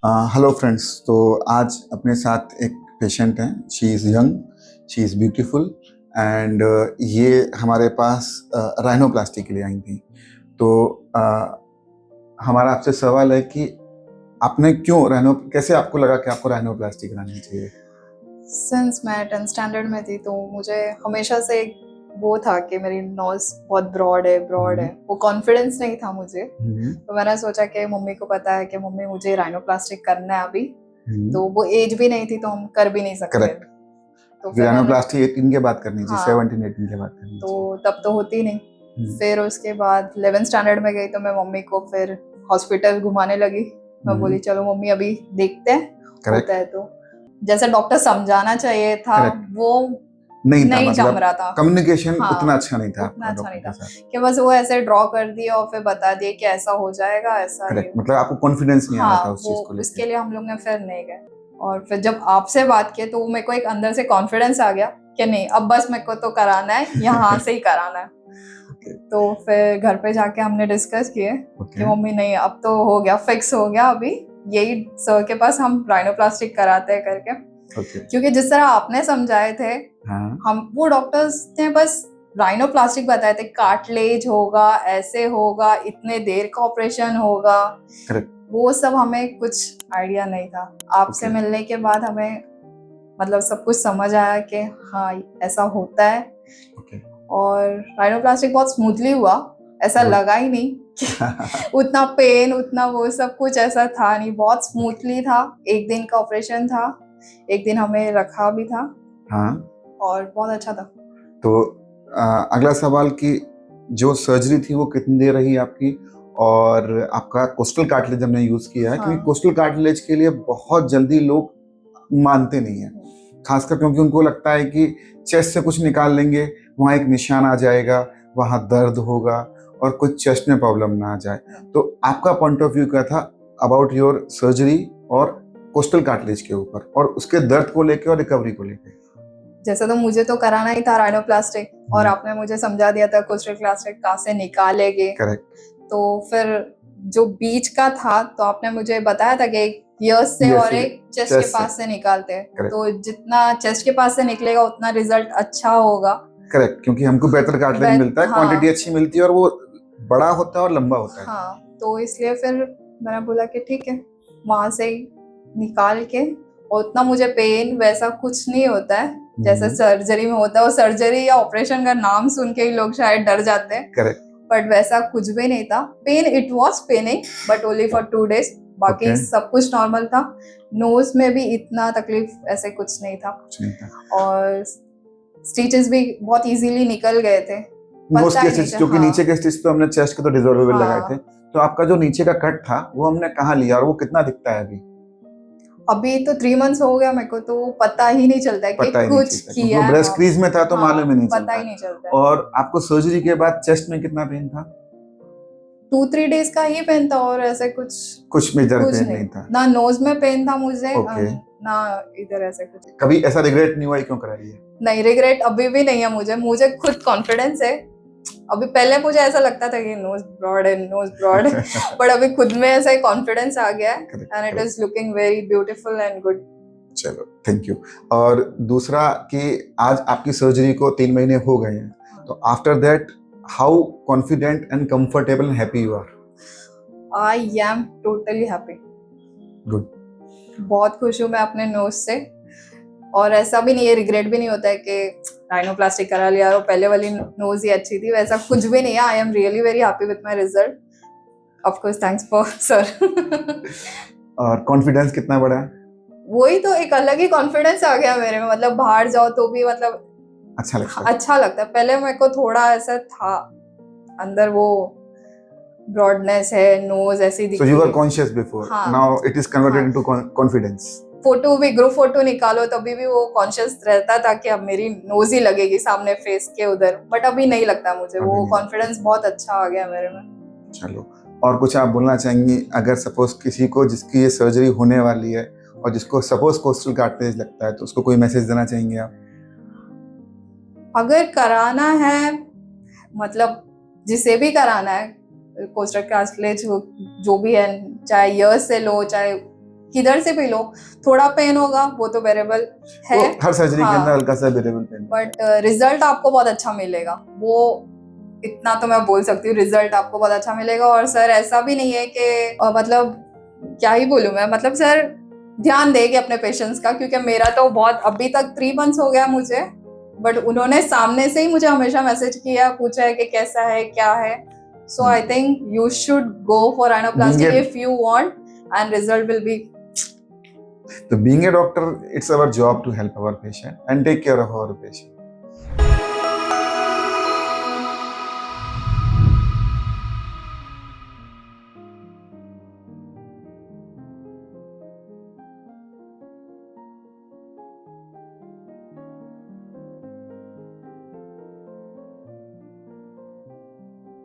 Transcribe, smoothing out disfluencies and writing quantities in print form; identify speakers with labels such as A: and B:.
A: Hello friends. तो आज अपने साथ एक पेशेंट हैं। She is young, she is beautiful and ये हमारे पास राइनोप्लास्टी के लिए आई थी। तो हमारा आपसे सवाल है कि आपने क्यों राइनो कैसे आपको लगा कि आपको राइनोप्लास्टी करानी चाहिए?
B: सिंस मैं 10th स्टैंडर्ड में थी तो मुझे हमेशा से एक वो था कि मेरी नोज बहुत ब्रॉड है। वो कॉन्फिडेंस नहीं था मुझे। तो मैंने सोचा कि मम्मी को पता है कि मम्मी मुझे राइनोप्लास्टिक करना है अभी, तो वो एज भी नहीं थी तो हम कर भी नहीं सकते।
A: करेक्ट।
B: तो फिर
A: राइनोप्लास्टी 18 के बाद करनी चाहिए,
B: हाँ,
A: 17-18 के बाद करनी
B: तो
A: चाहिए।
B: तब तो होती नहीं। फिर उसके बाद 11th स्टैंडर्ड में गई तो मैं मम्मी को फिर हॉस्पिटल घुमाने लगी। मैं बोली चलो मम्मी अभी देखते हैं होता है तो। जैसे डॉक्टर समझाना चाहिए था वो नहीं जम रहा था।
A: कम्युनिकेशन उतना
B: हाँ,
A: अच्छा नहीं था
B: उतना
A: आपका
B: अच्छा नहीं
A: डॉक्टर
B: था
A: के साथ।
B: कि बस वो ऐसे ड्रॉ कर दिया और फिर बता दिए कि ऐसा हो जाएगा ऐसा ये।
A: करेक्ट, मतलब आपको कॉन्फिडेंस नहीं आ रहा था
B: हाँ,
A: उस
B: वो
A: चीज को लेके।
B: उसके लिए हम लोग ने फिर नहीं गए। और फिर जब आपसे बात किए तो मेरे को एक अंदर से कॉन्फिडेंस आ गया कि नहीं अब बस मेरे को तो कराना है, यहाँ से ही कराना है। तो फिर घर पे जाके हमने डिस्कस किए कि मम्मी नहीं अब तो हो गया, फिक्स हो गया, अभी यही सर के पास हम राइनोप्लास्टिक कराते हैं करके। क्योंकि जिस तरह आपने समझाए थे, हम वो डॉक्टर्स ने बस राइनोप्लास्टिक बताए थे, कार्टिलेज होगा, ऐसे होगा, इतने देर का ऑपरेशन होगा। वो सब हमें कुछ आइडिया नहीं था। आपसे मिलने के बाद हमें मतलब सब कुछ समझ आया कि हाँ ऐसा होता है। और राइनोप्लास्टिक बहुत स्मूथली हुआ, ऐसा लगा ही नहीं उतना पेन उतना वो सब कुछ ऐसा था नहीं, बहुत स्मूथली था। एक दिन का ऑपरेशन था, एक दिन हमें रखा भी था। हाँ, और बहुत अच्छा था।
A: तो अगला सवाल कि जो सर्जरी थी वो कितनी देर रही आपकी, और आपका कोस्टल कार्टिलेज हमने यूज किया है। क्योंकि कोस्टल कार्टिलेज के लिए बहुत जल्दी लोग मानते नहीं है, खासकर क्योंकि उनको लगता है कि चेस्ट से कुछ निकाल लेंगे, वहाँ एक निशान आ जाएगा, वहाँ दर्द होगा और कुछ चेस्ट में प्रॉब्लम ना आ जाए। तो आपका पॉइंट ऑफ व्यू क्या था अबाउट योर सर्जरी और कोस्टल कार्टिलेज के ऊपर, और उसके दर्द को लेकर और रिकवरी को लेकर?
B: जैसे तो मुझे तो कराना ही था राइनोप्लास्टिक, और आपने मुझे समझा दिया था कोस्टल प्लास्टिक कहाँ से निकालेंगे। तो फिर जो बीच का था तो आपने मुझे बताया था कि एक ईयर्स से और एक चेस्ट के पास से निकालते हैं। तो जितना चेस्ट के पास से निकलेगा उतना रिजल्ट अच्छा होगा।
A: करेक्ट, क्योंकि हमको बेहतर कार्टिलेज मिलता है, क्वांटिटी अच्छी मिलती है और वो बड़ा होता है और लंबा होता है।
B: हाँ, तो इसलिए फिर मैंने बोला कि ठीक है वहां से ही निकाल के, और उतना मुझे पेन वैसा कुछ नहीं होता है जैसे सर्जरी में होता है। और सर्जरी या ऑपरेशन का नाम सुन के ही लोग शायद डर जाते हैं। करेक्ट, बट वैसा कुछ भी नहीं था। Pain it was paining but only for 2 days, बाकी सब कुछ नॉर्मल था। नोज में भी इतना तकलीफ ऐसे कुछ नहीं था। और स्टिचेस भी बहुत इजीली निकल गए थे।
A: नोज के स्टिच, क्योंकि नीचे के स्टिच तो हमने चेस्ट के तो डिसॉल्वेबल लगाए थे। तो आपका जो नीचे का कट था वो हमने कहाँ लिया और वो कितना दिखता है अभी?
B: अभी तो 3 months हो गया, मेरे को तो पता ही नहीं चलता है कि कुछ किया है।
A: ब्रेस्ट क्रीज में था तो मालूम ही नहीं
B: पता ही नहीं चलता।
A: और आपको सर्जरी के बाद चेस्ट में कितना पेन था?
B: 2-3 days का ही पेन था, और ऐसे कुछ
A: मेजर पेन नहीं था।
B: ना नोज में पेन था मुझे, ना इधर ऐसे कुछ।
A: कभी ऐसा रिग्रेट नहीं हुआ क्यों करा लिया?
B: नहीं, रिग्रेट अभी भी नहीं है मुझे खुद कॉन्फिडेंस है। अभी पहले मुझे ऐसा लगता था कि नोज ब्रॉड है बट अभी खुद में ऐसा कॉन्फिडेंस आ गया है and it is looking very beautiful and good.
A: चलो, थैंक यू। और दूसरा कि आज आपकी सर्जरी को 3 महीने हो गए हैं, तो after that how confident and comfortable and happy you are?
B: I am totally happy.
A: Good.
B: बहुत खुश हूँ मैं अपने नोज से, और ऐसा भी नहीं है, रिग्रेट भी नहीं होता है कि राइनोप्लास्टिक करा लिया और पहले वाली नोज ही अच्छी थी, वैसा कुछ भी नहीं है। I am really very happy with my result. Of course thanks for sir.
A: और कॉन्फिडेंस कितना बढ़ा है?
B: वही तो, एक अलग ही कॉन्फिडेंस आ गया मेरे में। मतलब बाहर जाओ तो भी मतलब अच्छा लगता है। पहले मेरे को थोड़ा ऐसा था अंदर, वो ब्रॉडनेस है, नोज ऐसी दिखती है।
A: So you were conscious before. Now it is converted into confidence.
B: Photo भी, ग्रुप फोटो निकालो तभी भी वो कॉन्शियस रहता था कि अब मेरी नोज ही लगेगी सामने फेस के उधर, बट अभी नहीं लगता मुझे। वो कॉन्फिडेंस बहुत अच्छा आ गया मेरे में।
A: चलो, और कुछ आप बोलना चाहेंगी अगर सपोज किसी को जिसकी ये सर्जरी होने वाली है और जिसको सपोज कोस्टल कार्टिलेज लगता है, तो उसको कोई मैसेज देना चाहेंगे आप?
B: अगर कराना है, मतलब जिसे भी कराना है कोस्टल कार्टिलेज जो भी है, चाहे ईयर्स से लो चाहे किधर से भी लो, थोड़ा पेन होगा वो तो बेरेबल है,
A: वो हर सर्जरी के
B: हाँ।
A: अंदर हल्का सा वेरिएबल पेन,
B: बट रिजल्ट आपको बहुत अच्छा मिलेगा, वो इतना तो मैं बोल सकती हूँ, रिजल्ट आपको बहुत अच्छा मिलेगा। और सर ऐसा भी नहीं है कि मतलब क्या ही बोलूँ मैं, मतलब सर ध्यान देंगे अपने पेशेंट्स का, क्योंकि मेरा तो बहुत अभी तक 3 months हो गया मुझे, बट उन्होंने सामने से ही मुझे हमेशा मैसेज किया, पूछा है कि कैसा है क्या है। So I think you should go for rhinoplasty if you want and result will be.
A: So being a doctor, it's our job to help our patient and take care of our patient.